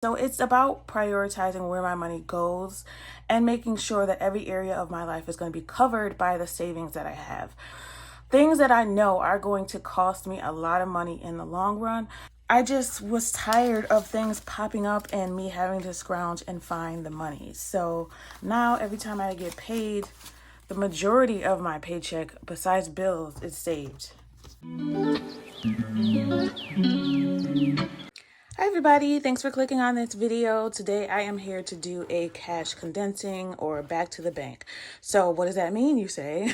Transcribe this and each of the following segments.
So it's about prioritizing where my money goes and making sure that every area of my life is going to be covered by the savings that I have. Things that I know are going to cost me a lot of money in the long run. I just was tired of things popping up and me having to scrounge and find the money. So now every time I get paid, the majority of my paycheck, besides bills, is saved. Hi everybody, thanks for clicking on this video. Today I am here to do a cash condensing or back to the bank. So what does that mean, you say?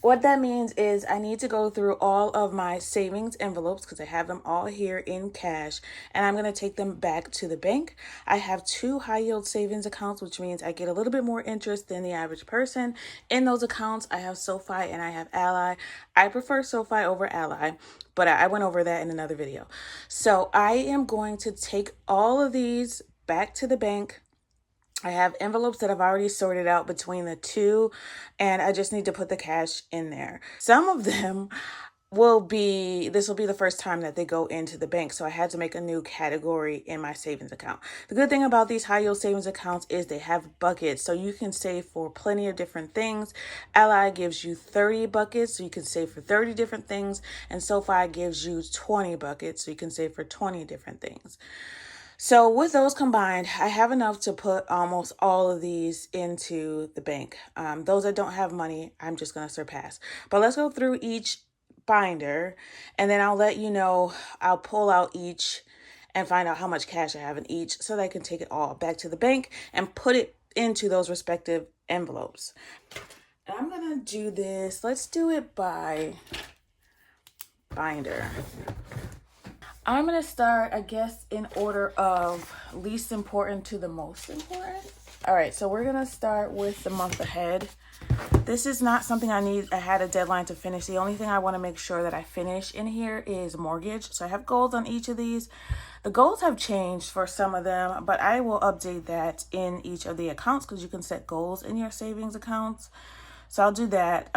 What that means is I need to go through all of my savings envelopes because I have them all here in cash, and I'm going to take them back to the bank. I have 2 high yield savings accounts, which means I get a little bit more interest than the average person. In those accounts, I have Sofi and I have Ally. I prefer Sofi over Ally, but I went over that in another video. So I am going to take all of these back to the bank. I have envelopes that I've already sorted out between the 2, and I just need to put the cash in there. Some of them this will be the first time that they go into the bank, so I had to make a new category in my savings account. The good thing about these high yield savings accounts is they have buckets, so you can save for plenty of different things. Ally gives you 30 buckets, so you can save for 30 different things, and SoFi gives you 20 buckets, so you can save for 20 different things. So with those combined, I have enough to put almost all of these into the bank. Those that don't have money, I'm just going to surpass. But let's go through each binder, and then I'll let you know. I'll pull out each and find out how much cash I have in each so that I can take it all back to the bank and put it into those respective envelopes. And I'm going to do this. Let's do it by binder. I'm going to start, I guess, in order of least important to the most important. All right, so we're going to start with the month ahead. This is not something I had a deadline to finish. The only thing I want to make sure that I finish in here is mortgage. So I have goals on each of these. The goals have changed for some of them, but I will update that in each of the accounts because you can set goals in your savings accounts. So I'll do that.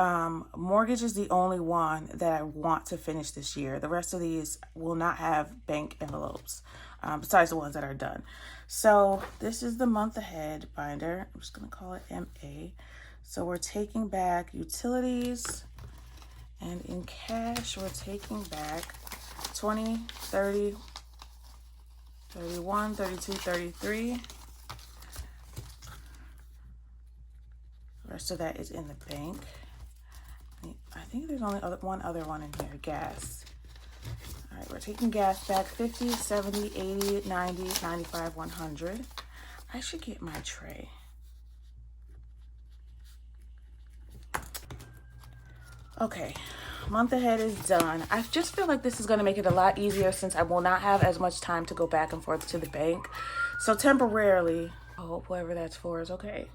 Mortgage is the only one that I want to finish this year. The rest of these will not have bank envelopes, besides the ones that are done. So this is the month ahead binder. I'm just going to call it MA. So we're taking back utilities, and in cash, we're taking back 20, 30, 31, 32, 33. The rest of that is in the bank. I think there's only one other one in here, gas. All right, we're taking gas back 50, 70, 80, 90, 95, 100. I should get my tray. Okay, month ahead is done. I just feel like this is going to make it a lot easier since I will not have as much time to go back and forth to the bank. So temporarily, I hope whoever that's for is okay.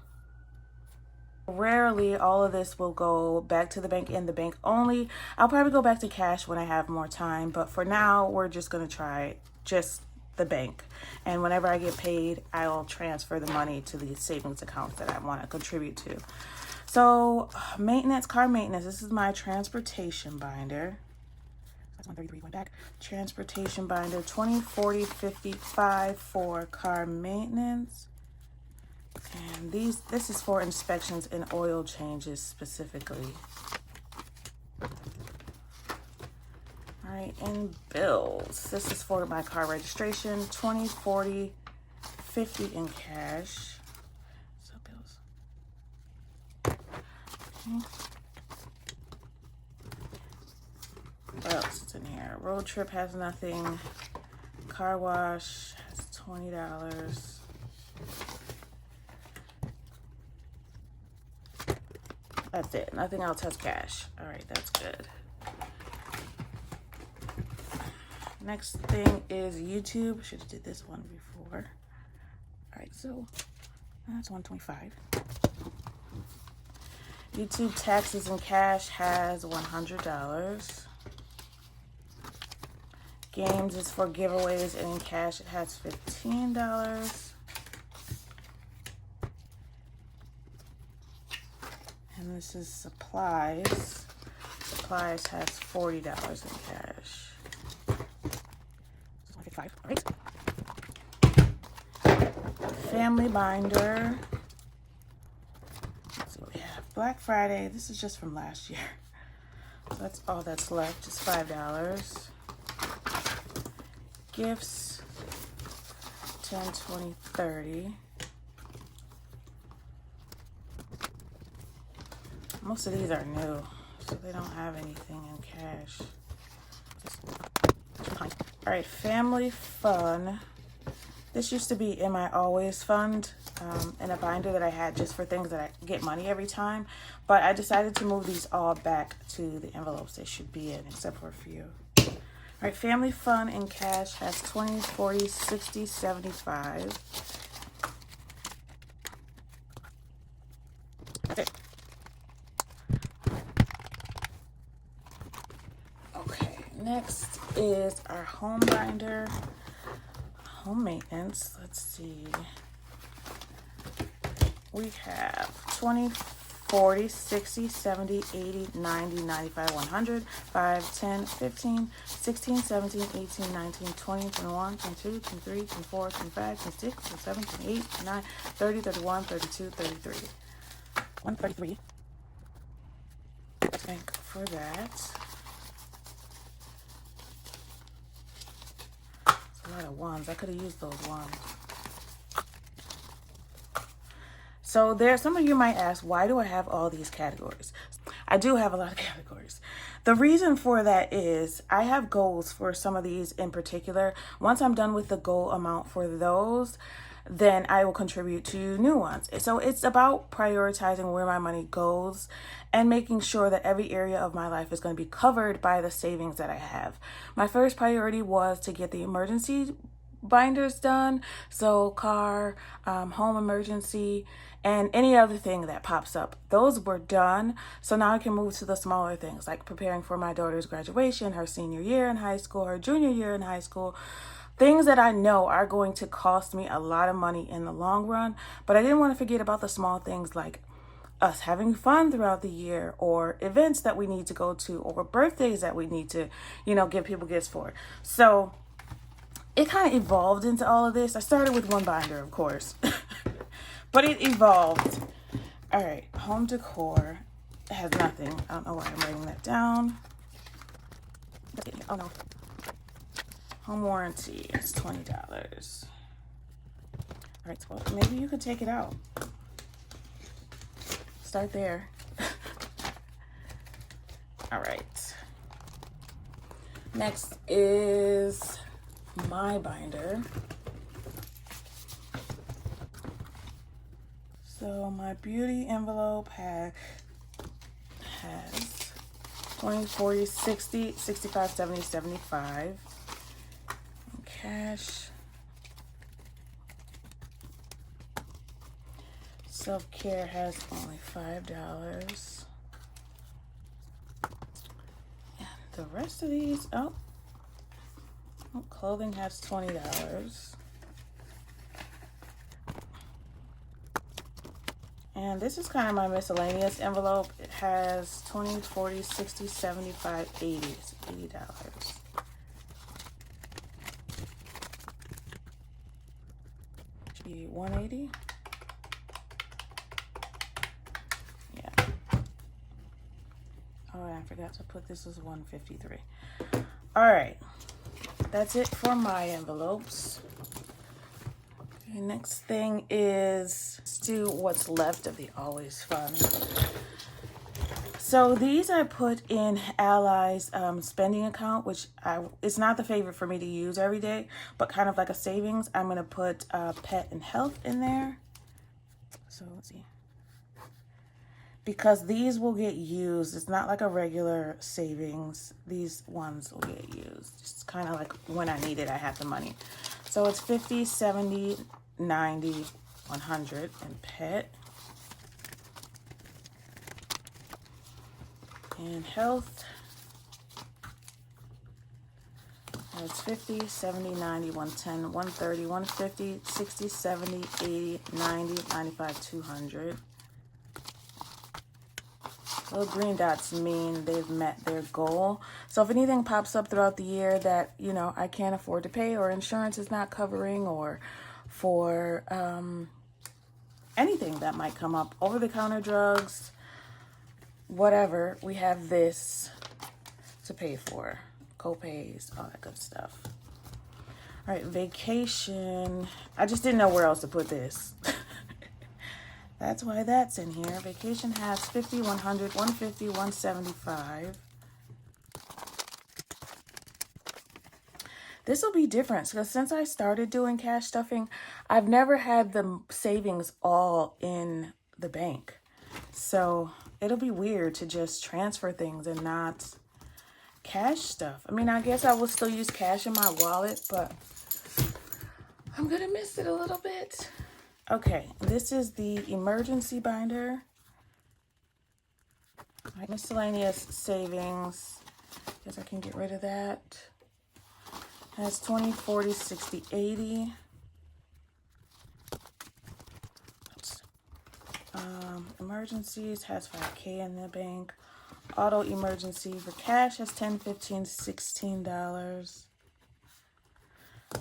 Rarely, all of this will go back to the bank in the bank only. I'll probably go back to cash when I have more time, but for now, we're just going to try just the bank. And whenever I get paid, I'll transfer the money to the savings accounts that I want to contribute to. So maintenance, car maintenance, this is my transportation binder. That's 133 going back. Transportation binder, 20, 40, 55 for car maintenance. And this is for inspections and oil changes specifically. All right, and bills. This is for my car registration, 20, 40, 50 in cash. So bills. Okay. What else is in here? Road trip has nothing. Car wash has $20. That's it. Nothing else has cash. All right, that's good. Next thing is YouTube. Should have did this one before. All right, so that's $125. YouTube taxes and cash has $100. Games is for giveaways, and in cash it has $15. And this is supplies. Supplies has $40 in cash. 155. All right. family binder. Let's see what we have. Black Friday. This is just from last year. So that's all that's left, just $5. Gifts, 10, 20, 30. Most of these are new, so they don't have anything in cash. All right, family fun. This used to be in my always fund, in a binder that I had just for things that I get money every time. But I decided to move these all back to the envelopes they should be in, except for a few. All right, family fun in cash has 20, 40, 60, 75. Okay. Okay, next is our home binder. Home maintenance, let's see. We have 20, 40, 60, 70, 80, 90, 95, 100, 5, 10, 15, 16, 17, 18, 19, 20, 21, 22, 23, 24, 25, 26, 27, 28, 29, 30, 31, 32, 33. 133. Thank for that. A lot of ones. I could have used those ones. So there, some of you might ask, why do I have all these categories? I do have a lot of categories. The reason for that is I have goals for some of these in particular. Once I'm done with the goal amount for those, then I will contribute to new ones. So it's about prioritizing where my money goes and making sure that every area of my life is going to be covered by the savings that I have. My first priority was to get the emergency binders done. So car, home emergency, and any other thing that pops up. Those were done. So now I can move to the smaller things, like preparing for my daughter's graduation, her senior year in high school, her junior year in high school. Things that I know are going to cost me a lot of money in the long run. But I didn't want to forget about the small things like us having fun throughout the year, or events that we need to go to, or birthdays that we need to, give people gifts for. So it kind of evolved into all of this. I started with one binder, of course, but it evolved. All right, home decor. It has nothing. I don't know why I'm writing that down. Oh no. Home warranty. It's $20. All right, so maybe you could take it out. Start there. All right. Next is my binder. So my beauty envelope has 20, 40, 60, 65, 70, 75. Cash. Self-care has only $5. And the rest of these, clothing has $20. And this is kind of my miscellaneous envelope. It has 20, 40, 60, 75, 80. It's $80. Should be 180. Yeah. Oh, I forgot to put this as 153. All right. That's it for my envelopes. Okay, next thing is let's do what's left of the Always Fund. So these I put in Ally's spending account, which it's not the favorite for me to use every day, but kind of like a savings. I'm going to put pet and health in there. So let's see. Because these will get used. It's not like a regular savings. These ones will get used. It's kind of like when I need it, I have the money. So it's 50, 70, 90, 100 in pet. And health, it's 50, 70, 90, 110, 130, 150, 60, 70, 80, 90, 95, 200. Little green dots mean they've met their goal. So if anything pops up throughout the year that, I can't afford to pay, or insurance is not covering, or for anything that might come up. Over-the-counter drugs, whatever. We have this to pay for. Co-pays, all that good stuff. All right, vacation. I just didn't know where else to put this. That's why that's in here. Vacation has 50, 100, 150, 175. This will be different because since I started doing cash stuffing, I've never had the savings all in the bank. So it'll be weird to just transfer things and not cash stuff. I mean, I guess I will still use cash in my wallet, but I'm gonna miss it a little bit. Okay, this is the emergency binder. All right, miscellaneous savings. Guess I can get rid of that. Has 20, 40, 60, 80. Emergencies has 5K in the bank. Auto emergency for cash has 10, 15, $16.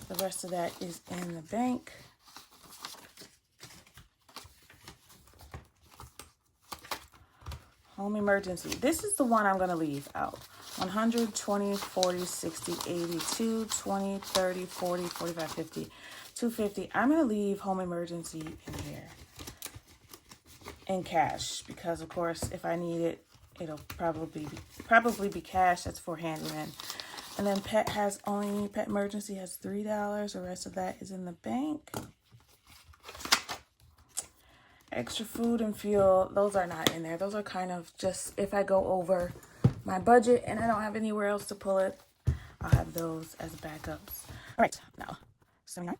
The rest of that is in the bank. Home emergency. This is the one I'm going to leave out. 100, 20, 40, 60, 82, 20, 30, 40, 45, 50, 250. I'm going to leave home emergency in here in cash because, of course, if I need it, it'll probably be cash. That's for handyman. And then pet emergency has $3. The rest of that is in the bank. Extra food and fuel, those are not in there. Those are kind of just if I go over my budget and I don't have anywhere else to pull it, I'll have those as backups. All right, now, 79.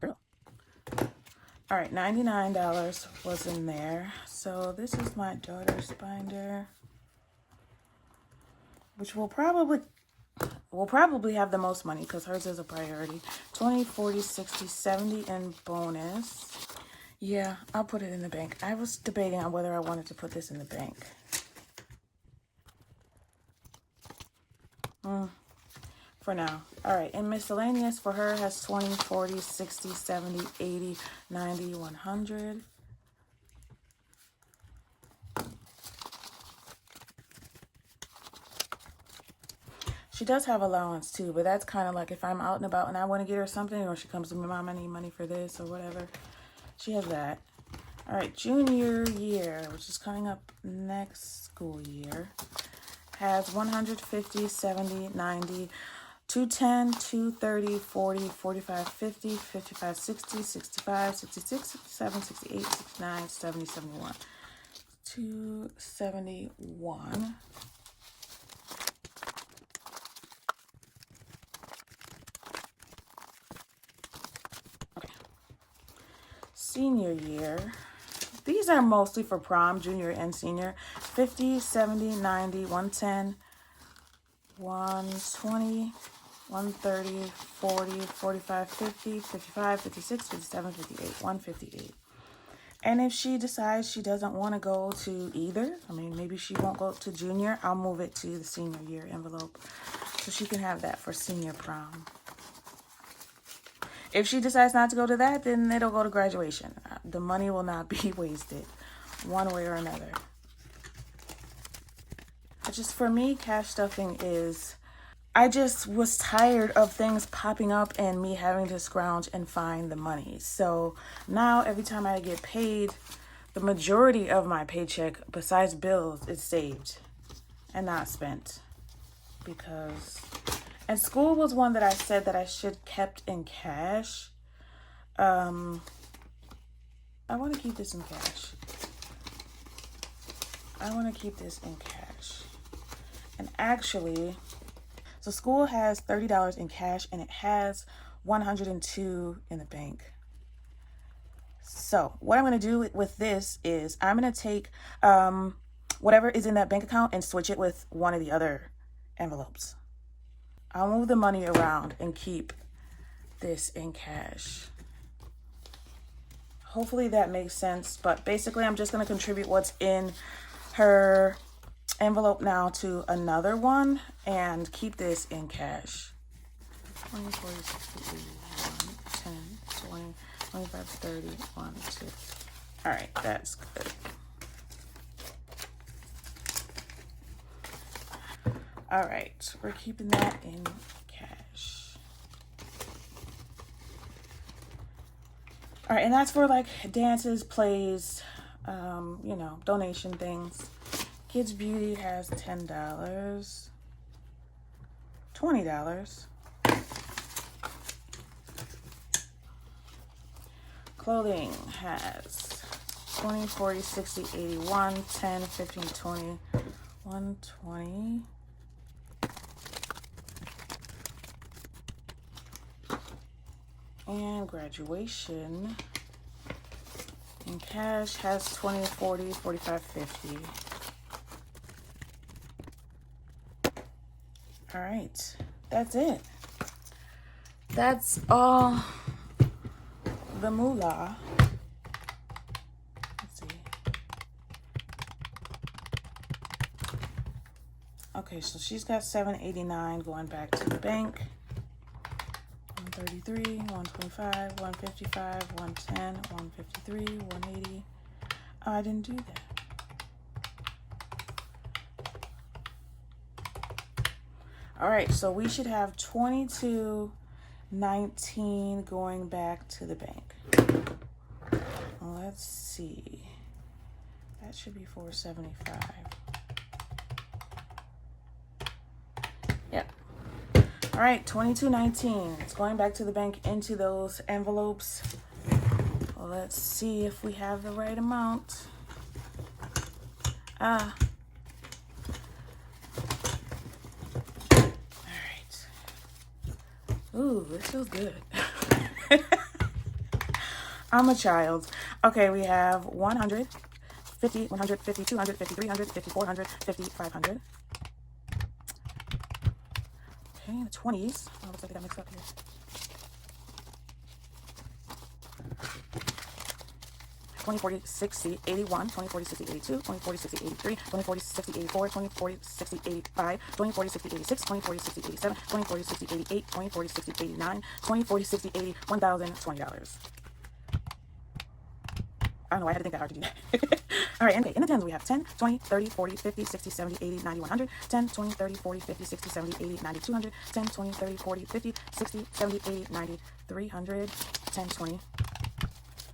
Girl. All right, $99 was in there. So this is my daughter's binder, which will probably have the most money because hers is a priority. 20, 40, 60, 70 and bonus. Yeah, I'll put it in the bank. I was debating on whether I wanted to put this in the bank. For now. All right, and miscellaneous for her has 20, 40, 60, 70, 80, 90, 100. She does have allowance too, but that's kind of like if I'm out and about and I want to get her something, or she comes to me, Mom, I need money for this or whatever. She has that. All right, junior year, which is coming up next school year, has 150, 70, 90, 210, 230, 40, 45, 50, 55, 60, 65, 66, 67, 68, 69, 70, 71. 271. Senior year, these are mostly for prom, junior and senior. 50, 70, 90, 110, 120, 130, 40, 45, 50, 55, 56, 57, 58, 158. And if she decides she doesn't want to go to either, I mean, maybe she won't go to junior, I'll move it to the senior year envelope so she can have that for senior prom. If she decides not to go to that, then it'll go to graduation. The money will not be wasted one way or another. Just for me, cash stuffing is, I just was tired of things popping up and me having to scrounge and find the money. So now every time I get paid, the majority of my paycheck, besides bills, is saved and not spent. And school was one that I said that I should kept in cash. I want to keep this in cash. And actually, so school has $30 in cash and it has 102 in the bank. So what I'm going to do with this is I'm going to take whatever is in that bank account and switch it with one of the other envelopes. I'll move the money around and keep this in cash. Hopefully that makes sense, but basically I'm just going to contribute what's in her envelope now to another one and keep this in cash. 20, 40, 60, 80, 1, 10, 20, 25, 30, 1, 2. All right, that's good. All right, we're keeping that in cash. All right, and that's for like dances, plays, you know, donation things. Kids Beauty has $10, $20. Clothing has 20, 40, 60, 81, 10, 15, 20, 120. And graduation in cash has 20, 40, 45, 50. All right, that's it. That's all the moolah. Let's see. Okay, so she's got $789 going back to the bank. 133, 125, 155, 110, 153, 180. Oh, I didn't do that. All right, so we should have 2219 going back to the bank. Let's see. That should be 475. Yep. All right, 2219. It's going back to the bank into those envelopes. Well, let's see if we have the right amount. Ooh, this feels good. I'm a child. Okay, we have 100, 50, 150, 200, 50, 300, 50, 400, 50, 500. Okay, the 20s. Oh, looks like they got mixed up here. $20, $40, $60, $81, $20, $40, $60, $82, $20, $40, $60, $83, $20, $40, $60, $84, $20, $40, $60, $85, $20, $40, $60, $86, $20, $40, $60, $87, $20, $40, $60, $88, $20, $40, $60, $89, $20, $40, $60, $80, $1,020. I don't know why I had to think that hard to do that. All right, okay, in the tens we have 10, 20, 30, 40, 50, 60, 70, 80, 90, 100, 10, 20, 30, 40, 50, 60, 70, 80, 90, 200, 10, 20, 30, 40, 50, 60, 70, 80, 90, 300, 10, 20.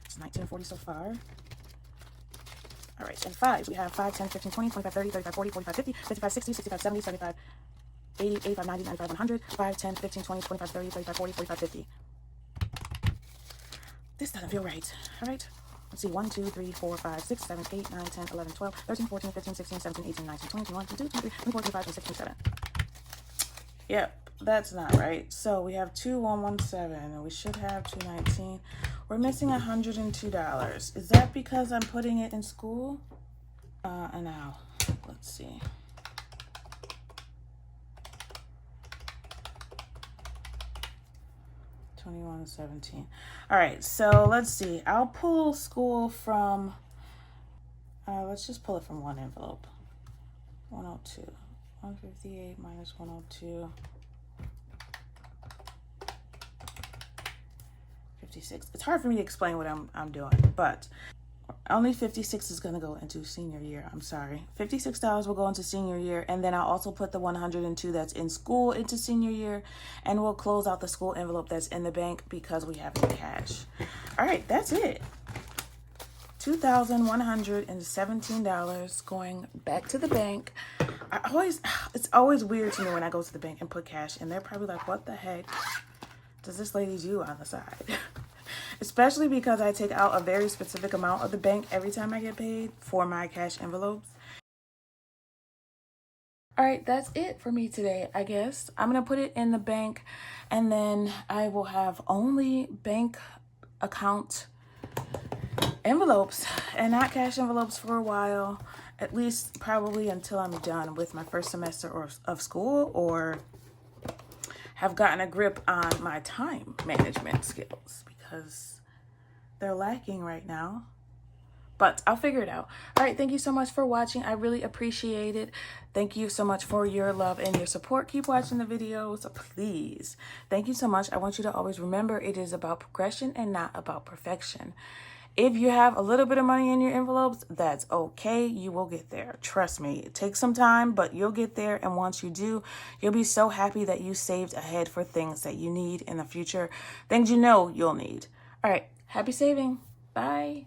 It's 1940 so far. All right, and fives, we have 5, 10, 15, 20, 25, 30, 35, 40, 45, 50, 55, 60, 65, 70, 75, 80, 85, 90, 95, 100, 5, 10, 15, 20, 25, 30, 35, 40, 45, 50. This doesn't feel right. All right. Let's see, 1, 2, 3, 4, 5, 6, 7, 8, 9, 10, 11, 12, 13, 14, 15, 16, 17, 18, 19, 20, 21, 22, 23, 24, 25, 26, 27. Yep, that's not right. So we have 2117 and we should have 219. We're missing $102. Is that because I'm putting it in school? And now, let's see. $21.17. All right, so let's see. I'll pull school from, let's just pull it from one envelope. 102. 158 minus 102. 56. It's hard for me to explain what I'm doing, but only 56 is going to go into senior year. I'm sorry. $56 will go into senior year, and then I'll also put the 102 that's in school into senior year, and we'll close out the school envelope that's in the bank because we have it in cash. All right, that's it. $2,117 going back to the bank. It's always weird to me when I go to the bank and put cash, and they're probably like, what the heck does this lady do on the side? Especially because I take out a very specific amount of the bank every time I get paid for my cash envelopes. All right, that's it for me today, I guess. I'm going to put it in the bank, and then I will have only bank account envelopes and not cash envelopes for a while, at least probably until I'm done with my first semester of school or have gotten a grip on my time management skills, because they're lacking right now. but I'll figure it out. All right, thank you so much for watching. I really appreciate it. Thank you so much for your love and your support. Keep watching the videos, please. Thank you so much. I want you to always remember it is about progression and not about perfection. If you have a little bit of money in your envelopes, that's okay. You will get there. Trust me. It takes some time, but you'll get there. And once you do, you'll be so happy that you saved ahead for things that you need in the future, things you know you'll need. All right. Happy saving. Bye.